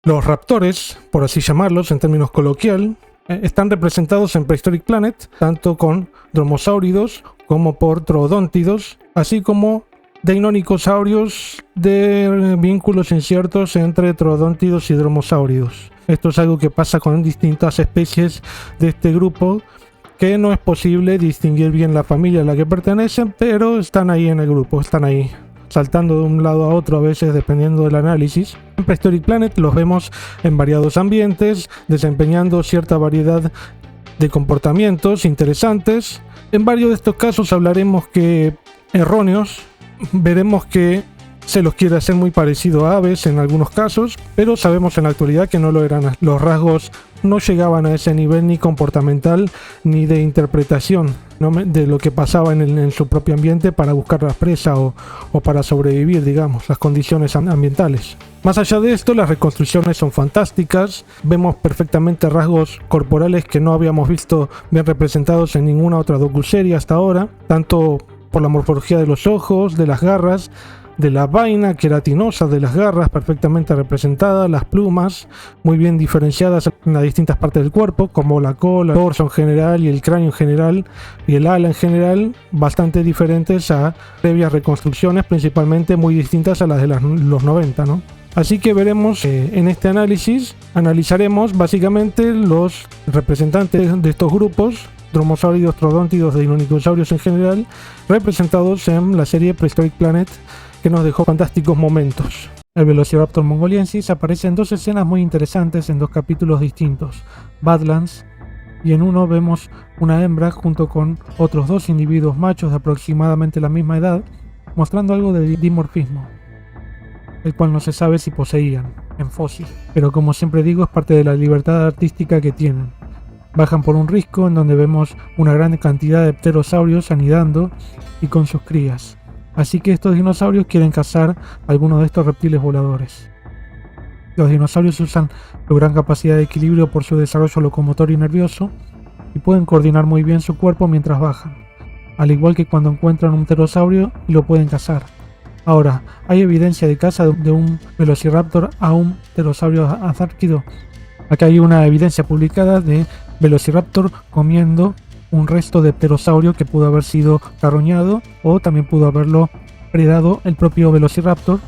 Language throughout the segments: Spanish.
Los raptores, por así llamarlos en términos coloquial, están representados en Prehistoric Planet tanto con dromosáuridos como por troodóntidos, así como deinonychosaurios de vínculos inciertos entre troodóntidos y dromosáuridos. Esto es algo que pasa con distintas especies de este grupo, que no es posible distinguir bien la familia a la que pertenecen, pero están ahí en el grupo, están ahí, saltando de un lado a otro a veces dependiendo del análisis. En Prehistoric Planet los vemos en variados ambientes, desempeñando cierta variedad de comportamientos interesantes. En varios de estos casos hablaremos que erróneos, veremos que se los quiere hacer muy parecido a aves en algunos casos, pero sabemos en la actualidad que no lo eran. Los rasgos no llegaban a ese nivel ni comportamental ni de interpretación de lo que pasaba en su propio ambiente para buscar la presa o para sobrevivir, digamos, las condiciones ambientales. Más allá de esto, las reconstrucciones son fantásticas, vemos perfectamente rasgos corporales que no habíamos visto bien representados en ninguna otra docuserie hasta ahora, tanto por la morfología de los ojos, de las garras, de la vaina queratinosa de las garras perfectamente representada, las plumas muy bien diferenciadas en las distintas partes del cuerpo, como la cola, el torso en general y el cráneo en general y el ala en general, bastante diferentes a previas reconstrucciones, principalmente muy distintas a las de los 90, ¿no? Así que veremos en este análisis, analizaremos básicamente los representantes de estos grupos, dromosáuridos, troodóntidos, deinonychosaurios en general, representados en la serie Prehistoric Planet, que nos dejó fantásticos momentos. El Velociraptor mongoliensis aparece en dos escenas muy interesantes en dos capítulos distintos, Badlands, y en uno vemos una hembra junto con otros dos individuos machos de aproximadamente la misma edad, mostrando algo de dimorfismo, el cual no se sabe si poseían en fósil, pero como siempre digo, es parte de la libertad artística que tienen. Bajan por un risco en donde vemos una gran cantidad de pterosaurios anidando y con sus crías. Así que estos dinosaurios quieren cazar algunos de estos reptiles voladores. Los dinosaurios usan su gran capacidad de equilibrio por su desarrollo locomotor y nervioso y pueden coordinar muy bien su cuerpo mientras bajan, al igual que cuando encuentran un pterosaurio y lo pueden cazar. Ahora, ¿hay evidencia de caza de un velociraptor a un pterosaurio azárquido? Acá hay una evidencia publicada de velociraptor comiendo un resto de pterosaurio que pudo haber sido carroñado o también pudo haberlo predado el propio velociraptor.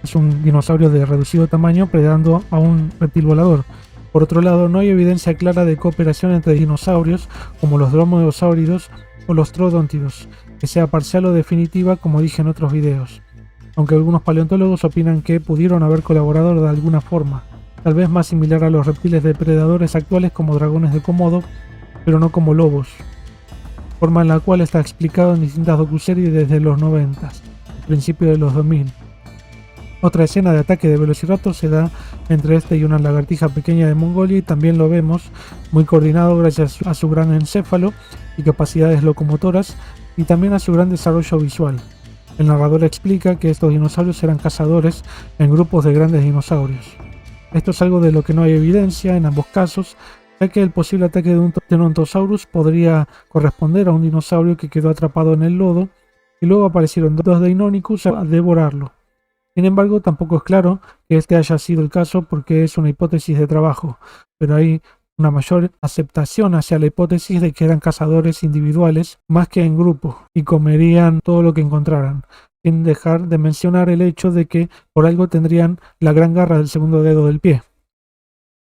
Es un dinosaurio de reducido tamaño predando a un reptil volador. Por otro lado, no hay evidencia clara de cooperación entre dinosaurios como los dromaeosáuridos o los troodóntidos, que sea parcial o definitiva, como dije en otros videos, aunque algunos paleontólogos opinan que pudieron haber colaborado de alguna forma, tal vez más similar a los reptiles depredadores actuales como dragones de Komodo, pero no como lobos, forma en la cual está explicado en distintas docuseries desde los 90, principio de los 2000. Otra escena de ataque de Velociraptor se da entre este y una lagartija pequeña de Mongolia y también lo vemos muy coordinado gracias a su gran encéfalo y capacidades locomotoras y también a su gran desarrollo visual. El narrador explica que estos dinosaurios eran cazadores en grupos de grandes dinosaurios. Esto es algo de lo que no hay evidencia en ambos casos, ya que el posible ataque de un Pterontosaurus podría corresponder a un dinosaurio que quedó atrapado en el lodo y luego aparecieron dos Deinonychus a devorarlo. Sin embargo, tampoco es claro que este haya sido el caso porque es una hipótesis de trabajo, pero hay una mayor aceptación hacia la hipótesis de que eran cazadores individuales más que en grupo y comerían todo lo que encontraran, sin dejar de mencionar el hecho de que por algo tendrían la gran garra del segundo dedo del pie.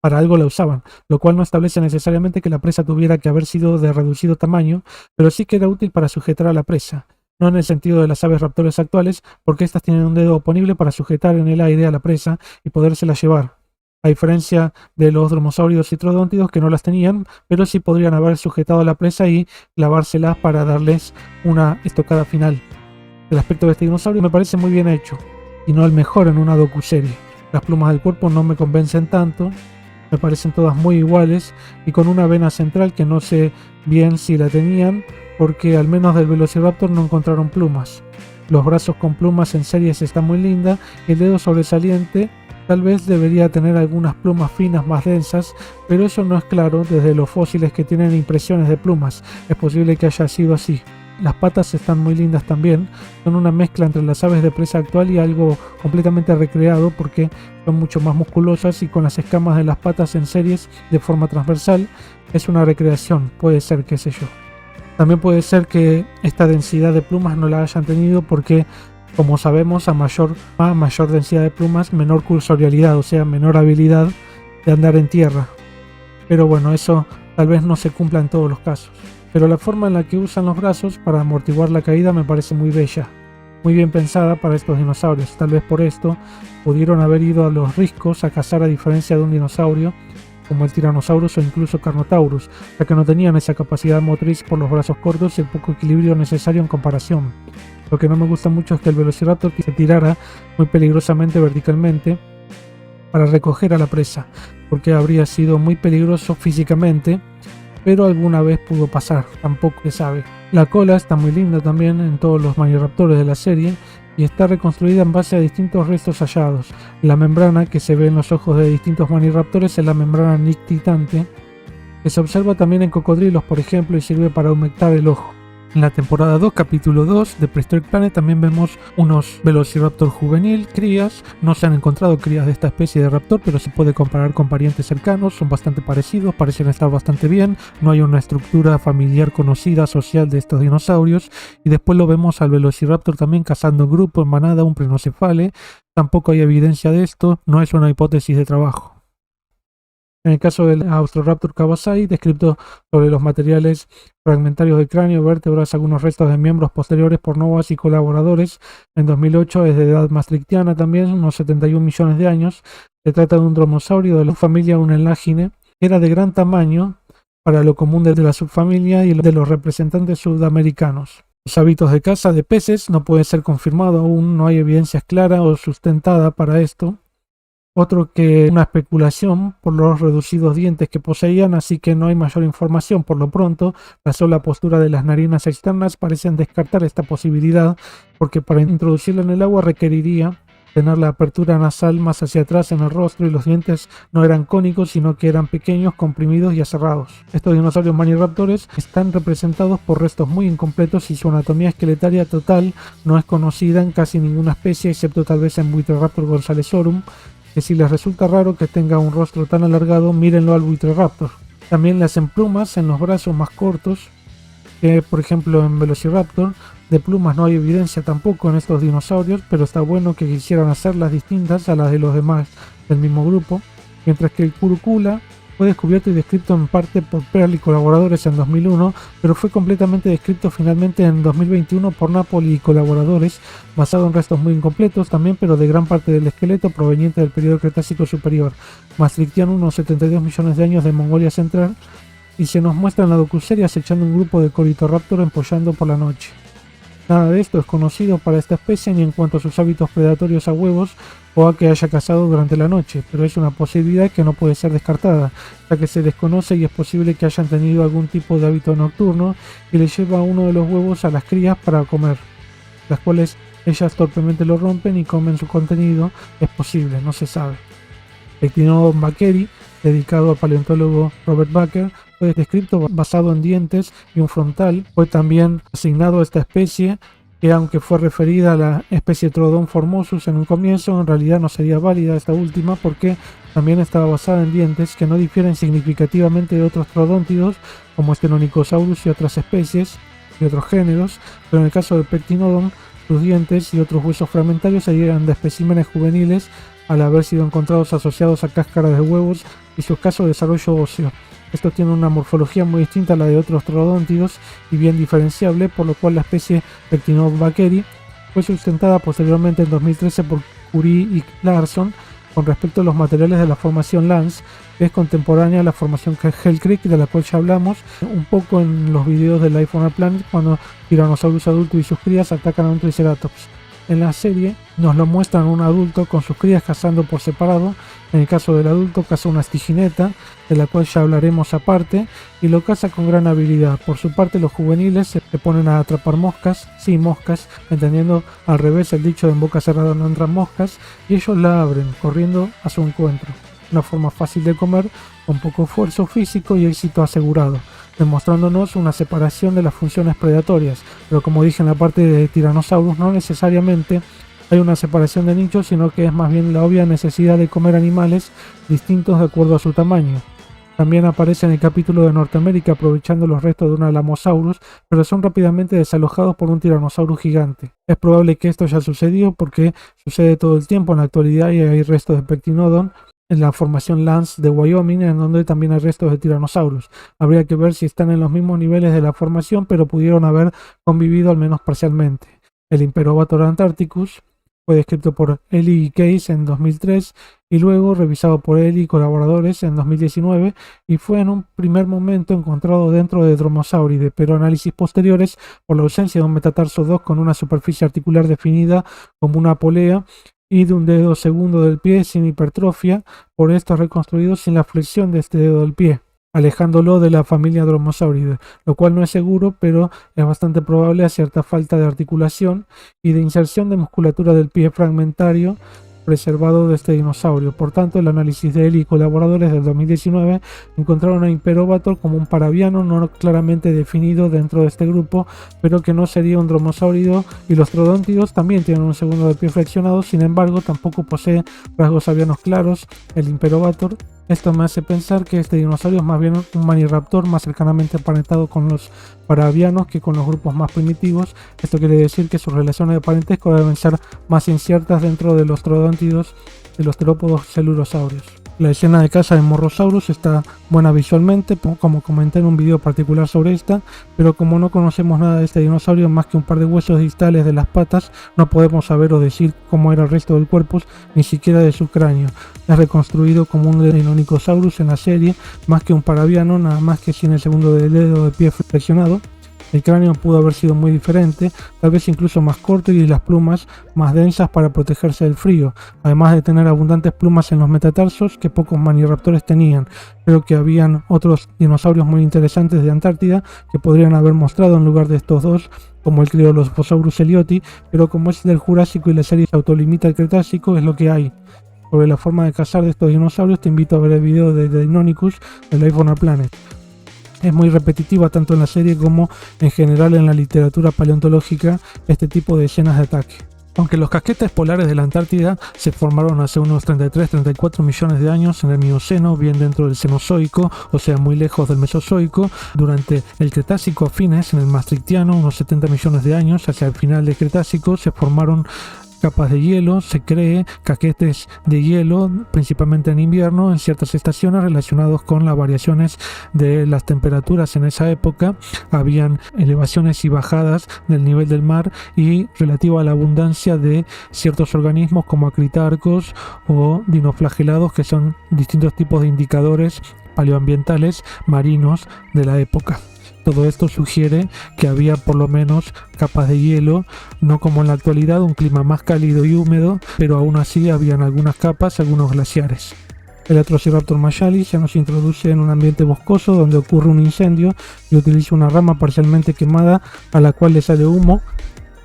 Para algo la usaban, lo cual no establece necesariamente que la presa tuviera que haber sido de reducido tamaño, pero sí que era útil para sujetar a la presa, no en el sentido de las aves raptores actuales, porque estas tienen un dedo oponible para sujetar en el aire a la presa y podérsela llevar, a diferencia de los dromosáuridos y troodóntidos que no las tenían, pero sí podrían haber sujetado a la presa y clavárselas para darles una estocada final. El aspecto de este dinosaurio me parece muy bien hecho, y no el mejor en una docuserie. Las plumas del cuerpo no me convencen tanto, me parecen todas muy iguales y con una vena central que no sé bien si la tenían, porque al menos del Velociraptor no encontraron plumas. Los brazos con plumas en series están muy linda y el dedo sobresaliente tal vez debería tener algunas plumas finas más densas, pero eso no es claro desde los fósiles que tienen impresiones de plumas. Es posible que haya sido así. Las patas están muy lindas también, son una mezcla entre las aves de presa actual y algo completamente recreado porque son mucho más musculosas y con las escamas de las patas en series de forma transversal. Es una recreación, puede ser, qué sé yo. También puede ser que esta densidad de plumas no la hayan tenido porque, como sabemos, a mayor densidad de plumas, menor cursorialidad, o sea, menor habilidad de andar en tierra. Pero bueno, eso tal vez no se cumpla en todos los casos. Pero la forma en la que usan los brazos para amortiguar la caída me parece muy bella, muy bien pensada para estos dinosaurios. Tal vez por esto pudieron haber ido a los riscos a cazar a diferencia de un dinosaurio como el Tyrannosaurus o incluso Carnotaurus, ya que no tenían esa capacidad motriz por los brazos cortos y el poco equilibrio necesario en comparación. Lo que no me gusta mucho es que el Velociraptor se tirara muy peligrosamente verticalmente para recoger a la presa, porque habría sido muy peligroso físicamente, pero alguna vez pudo pasar, tampoco se sabe. La cola está muy linda también en todos los Maniraptores de la serie y está reconstruida en base a distintos restos hallados. La membrana que se ve en los ojos de distintos Maniraptores es la membrana nictitante, que se observa también en cocodrilos, por ejemplo, y sirve para humectar el ojo. En la temporada 2, capítulo 2 de Prehistoric Planet también vemos unos Velociraptor juvenil, crías. No se han encontrado crías de esta especie de raptor, pero se puede comparar con parientes cercanos, son bastante parecidos, parecen estar bastante bien, no hay una estructura familiar conocida, social de estos dinosaurios. Y después lo vemos al Velociraptor también cazando en grupo, en manada, un prenocefale. Tampoco hay evidencia de esto, no es una hipótesis de trabajo. En el caso del Austroraptor kawasai, descrito sobre los materiales fragmentarios del cráneo, vértebras, algunos restos de miembros posteriores por novas y colaboradores, en 2008 es de edad maastrichtiana también, unos 71 millones de años. Se trata de un dromosaurio de la familia Unelagine, que era de gran tamaño para lo común de la subfamilia y de los representantes sudamericanos. Los hábitos de caza de peces no puede ser confirmado aún, no hay evidencias claras o sustentada para esto. Otro que una especulación por los reducidos dientes que poseían, así que no hay mayor información por lo pronto. La sola postura de las narinas externas parecen descartar esta posibilidad, porque para introducirla en el agua requeriría tener la apertura nasal más hacia atrás en el rostro y los dientes no eran cónicos, sino que eran pequeños, comprimidos y aserrados. Estos dinosaurios maniraptores están representados por restos muy incompletos y su anatomía esqueletaria total no es conocida en casi ninguna especie, excepto tal vez en Buitreraptor gonzalesorum, que si les resulta raro que tenga un rostro tan alargado, mírenlo al Buitreraptor. También le hacen plumas en los brazos más cortos, que por ejemplo en Velociraptor. De plumas no hay evidencia tampoco en estos dinosaurios, pero está bueno que quisieran hacerlas distintas a las de los demás del mismo grupo. Mientras que el Curucula fue descubierto y descrito en parte por Pearl y colaboradores en 2001, pero fue completamente descrito finalmente en 2021 por Napoli y colaboradores, basado en restos muy incompletos también, pero de gran parte del esqueleto proveniente del periodo Cretácico superior, maastrichtiano, unos 72 millones de años de Mongolia Central, y se nos muestra en la docuserie acechando un grupo de Coritoraptor empollando por la noche. Nada de esto es conocido para esta especie ni en cuanto a sus hábitos predatorios a huevos o a que haya cazado durante la noche, pero es una posibilidad que no puede ser descartada, ya que se desconoce y es posible que hayan tenido algún tipo de hábito nocturno y le lleva uno de los huevos a las crías para comer, las cuales ellas torpemente lo rompen y comen su contenido. Es posible, no se sabe. Pectinodon bakkeri, dedicado al paleontólogo Robert Bakker, fue descrito basado en dientes y un frontal. Fue también asignado a esta especie, que aunque fue referida a la especie Troodon formosus en un comienzo, en realidad no sería válida esta última porque también estaba basada en dientes que no difieren significativamente de otros troodóntidos como Stenonychosaurus y otras especies y otros géneros, pero en el caso de Pectinodon, sus dientes y otros huesos fragmentarios serían de especímenes juveniles al haber sido encontrados asociados a cáscaras de huevos y su escaso desarrollo óseo. Estos tienen una morfología muy distinta a la de otros troodóntidos y bien diferenciable, por lo cual la especie Pectinodon bakkeri fue sustentada posteriormente en 2013 por Curie y Larson con respecto a los materiales de la formación Lance, que es contemporánea a la formación Hell Creek, de la cual ya hablamos un poco en los videos de Life on a Planet, cuando Tyrannosaurus adulto y sus crías atacan a un Triceratops. En la serie nos lo muestran un adulto con sus crías cazando por separado. En el caso del adulto caza una estigineta, de la cual ya hablaremos aparte, y lo caza con gran habilidad. Por su parte, los juveniles se ponen a atrapar moscas, sí, moscas, entendiendo al revés el dicho de en boca cerrada no entran moscas, y ellos la abren, corriendo a su encuentro. Una forma fácil de comer, con poco esfuerzo físico y éxito asegurado. demostrándonos una separación de las funciones predatorias. Pero como dije en la parte de Tyrannosaurus, no necesariamente hay una separación de nichos, sino que es más bien la obvia necesidad de comer animales distintos de acuerdo a su tamaño. También aparece en el capítulo de Norteamérica aprovechando los restos de un Alamosaurus, pero son rápidamente desalojados por un Tyrannosaurus gigante. Es probable que esto haya sucedido porque sucede todo el tiempo en la actualidad y hay restos de Pectinodon en la formación Lance de Wyoming, en donde también hay restos de Tyrannosaurus. Habría que ver si están en los mismos niveles de la formación, pero pudieron haber convivido al menos parcialmente. El Imperobator Antarcticus fue descrito por Ellie y Case en 2003 y luego revisado por Ellie y colaboradores en 2019 y fue en un primer momento encontrado dentro de Dromaeosauridae, pero análisis posteriores por la ausencia de un metatarso 2 con una superficie articular definida como una polea y de un dedo segundo del pie sin hipertrofia, por esto reconstruido sin la flexión de este dedo del pie, alejándolo de la familia Dromaeosauridae, lo cual no es seguro, pero es bastante probable a cierta falta de articulación y de inserción de musculatura del pie fragmentario preservado de este dinosaurio. Por tanto, el análisis de él y colaboradores del 2019 encontraron a Imperobator como un parabiano no claramente definido dentro de este grupo, pero que no sería un dromaeosáurido, y los troodóntidos también tienen un segundo de pie flexionado, sin embargo tampoco posee rasgos avianos claros el Imperobator. Esto me hace pensar que este dinosaurio es más bien un maniraptor más cercanamente emparentado con los parabianos que con los grupos más primitivos. Esto quiere decir que sus relaciones de parentesco deben ser más inciertas dentro de los troodóntidos de los terópodos celurosaurios. La escena de caza de Morrosaurus está buena visualmente, como comenté en un video particular sobre esta, pero como no conocemos nada de este dinosaurio más que un par de huesos distales de las patas, no podemos saber o decir cómo era el resto del cuerpo, ni siquiera de su cráneo. Es reconstruido como un Deinonychosaurus en la serie, más que un parabiano, nada más que sin el segundo dedo de pie flexionado. El cráneo pudo haber sido muy diferente, tal vez incluso más corto y las plumas más densas para protegerse del frío, además de tener abundantes plumas en los metatarsos que pocos maniraptores tenían. Creo que habían otros dinosaurios muy interesantes de Antártida que podrían haber mostrado en lugar de estos dos, como el Cryolophosaurus elioti, pero como es del Jurásico y la serie se autolimita al Cretácico, es lo que hay. Sobre la forma de cazar de estos dinosaurios te invito a ver el video de Deinonychus de Life on a Planet. Es muy repetitiva tanto en la serie como en general en la literatura paleontológica este tipo de escenas de ataque. Aunque los casquetes polares de la Antártida se formaron hace unos 33-34 millones de años en el Mioceno, bien dentro del Cenozoico, o sea muy lejos del Mesozoico, durante el Cretácico a fines, en el Maastrichtiano, unos 70 millones de años, hacia el final del Cretácico, se formaron capas de hielo, se cree casquetes de hielo, principalmente en invierno, en ciertas estaciones relacionados con las variaciones de las temperaturas en esa época. Habían elevaciones y bajadas del nivel del mar y relativo a la abundancia de ciertos organismos como acritarcos o dinoflagelados, que son distintos tipos de indicadores paleoambientales marinos de la época. Todo esto sugiere que había por lo menos capas de hielo, no como en la actualidad, un clima más cálido y húmedo, pero aún así habían algunas capas, algunos glaciares. El Atrociraptor mayalis se nos introduce en un ambiente boscoso donde ocurre un incendio y utiliza una rama parcialmente quemada a la cual le sale humo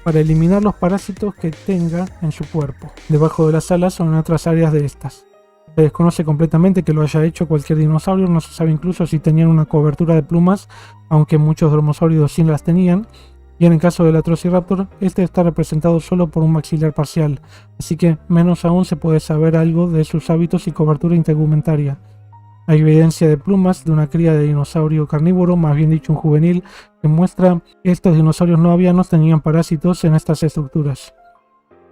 para eliminar los parásitos que tenga en su cuerpo. Debajo de las alas o en otras áreas de estas. Se desconoce completamente que lo haya hecho cualquier dinosaurio, no se sabe incluso si tenían una cobertura de plumas, aunque muchos dromaeosáuridos sí las tenían, y en el caso del Atrociraptor, este está representado solo por un maxilar parcial, así que menos aún se puede saber algo de sus hábitos y cobertura integumentaria. Hay evidencia de plumas de una cría de dinosaurio carnívoro, más bien dicho un juvenil, que muestra que estos dinosaurios no avianos tenían parásitos en estas estructuras.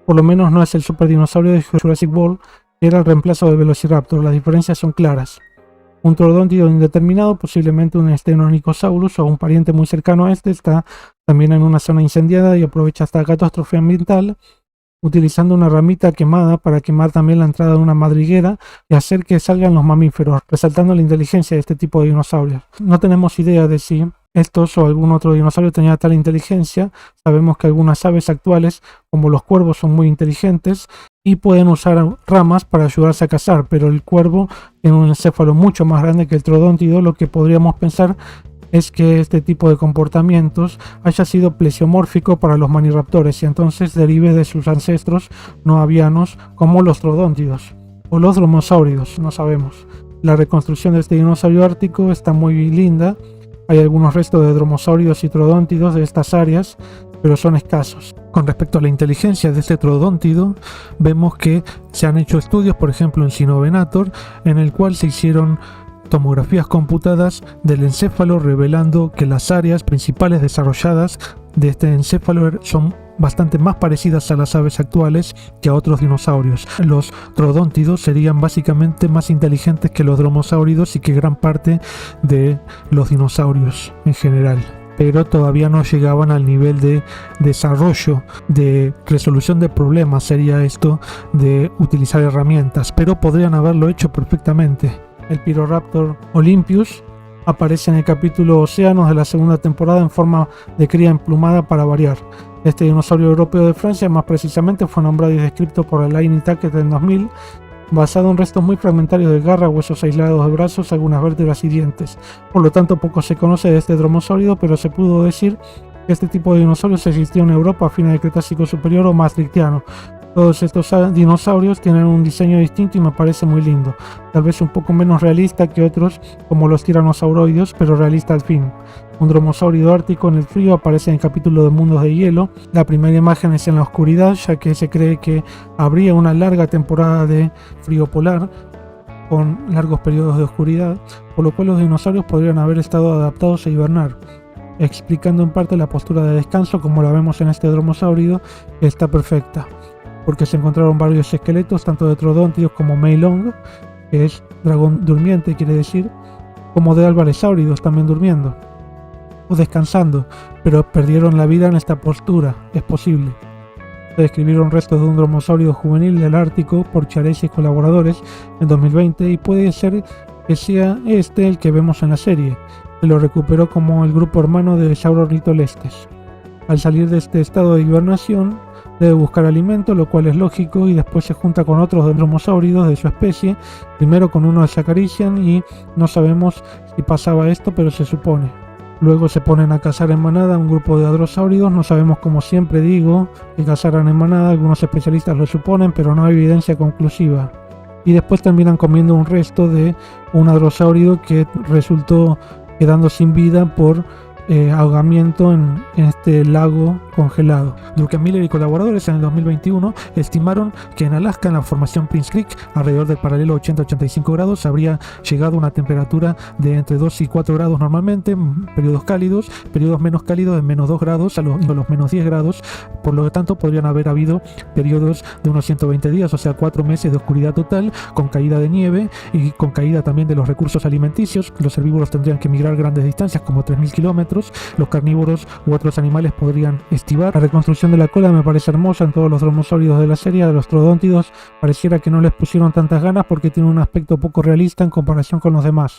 Por lo menos no es el superdinosaurio de Jurassic World, era el reemplazo del Velociraptor. Las diferencias son claras. Un troodóntido indeterminado, posiblemente un Stenonychosaurus o un pariente muy cercano a este, está también en una zona incendiada y aprovecha esta catástrofe ambiental utilizando una ramita quemada para quemar también la entrada de una madriguera y hacer que salgan los mamíferos, resaltando la inteligencia de este tipo de dinosaurios. No tenemos idea de si estos o algún otro dinosaurio tenía tal inteligencia. Sabemos que algunas aves actuales, como los cuervos, son muy inteligentes y pueden usar ramas para ayudarse a cazar, pero el cuervo tiene un encéfalo mucho más grande que el troodóntido, lo que podríamos pensar es que este tipo de comportamientos haya sido plesiomórfico para los maniraptores y entonces derive de sus ancestros no avianos como los troodóntidos o los dromaeosáuridos, no sabemos. La reconstrucción de este dinosaurio ártico está muy linda Hay algunos restos de dromosáuridos y troodóntidos de estas áreas, pero son escasos. Con respecto a la inteligencia de este troodóntido, vemos que se han hecho estudios, por ejemplo en Sinovenator, en el cual se hicieron tomografías computadas del encéfalo, revelando que las áreas principales desarrolladas de este encéfalo son bastante más parecidas a las aves actuales que a otros dinosaurios. Los troodóntidos serían básicamente más inteligentes que los dromosáuridos y que gran parte de los dinosaurios en general, pero todavía no llegaban al nivel de desarrollo, de resolución de problemas, sería esto de utilizar herramientas, pero podrían haberlo hecho perfectamente. El Pyroraptor Olympius aparece en el capítulo Océanos de la segunda temporada en forma de cría emplumada para variar. Este dinosaurio europeo de Francia, más precisamente, fue nombrado y descrito por Alain Taquet en 2000, basado en restos muy fragmentarios de garra, huesos aislados de brazos, algunas vértebras y dientes. Por lo tanto, poco se conoce de este dromosáurido, pero se pudo decir que este tipo de dinosaurios existió en Europa a fines del Cretácico Superior o Maastrichtiano. Todos estos dinosaurios tienen un diseño distinto y me parece muy lindo, tal vez un poco menos realista que otros como los tiranosauroides, pero realista al fin. Un dromosáurido ártico en el frío aparece en el capítulo de Mundos de Hielo. La primera imagen es en la oscuridad, ya que se cree que habría una larga temporada de frío polar con largos periodos de oscuridad, por lo cual los dinosaurios podrían haber estado adaptados a hibernar, explicando en parte la postura de descanso como la vemos en este dromosáurido, que está perfecta, porque se encontraron varios esqueletos, tanto de troodóntidos como Meilong, que es dragón durmiente, quiere decir, como de alvarezsáuridos también durmiendo o descansando, pero perdieron la vida en esta postura. Es posible. Se describieron restos de un dromosáurido juvenil del Ártico por Chiaresi y colaboradores en 2020 y puede ser que sea este el que vemos en la serie. Se lo recuperó como el grupo hermano de Saurornitholestes. Al salir de este estado de hibernación, debe buscar alimento, lo cual es lógico, y después se junta con otros dromosáuridos de su especie. Primero con uno se acarician y no sabemos si pasaba esto, pero se supone. Luego se ponen a cazar en manada un grupo de hadrosáuridos. No sabemos, como siempre digo, que cazaran en manada. Algunos especialistas lo suponen, pero no hay evidencia conclusiva. Y después terminan comiendo un resto de un hadrosáurido que resultó quedando sin vida por ahogamiento en este lago congelado. Druckenmiller y colaboradores en el 2021 estimaron que en Alaska, en la formación Prince Creek, alrededor del paralelo 80-85 grados, habría llegado a una temperatura de entre 2 y 4 grados normalmente, periodos cálidos, periodos menos cálidos de menos 2 grados a los menos 10 grados. Por lo tanto, podrían haber habido periodos de unos 120 días, o sea 4 meses de oscuridad total, con caída de nieve y con caída también de los recursos alimenticios. Los herbívoros tendrían que migrar grandes distancias, como 3.000 kilómetros. Los carnívoros u otros animales podrían estivar. La reconstrucción de la cola me parece hermosa en todos los dromosáuridos de la serie. De los troodóntidos pareciera que no les pusieron tantas ganas porque tienen un aspecto poco realista en comparación con los demás.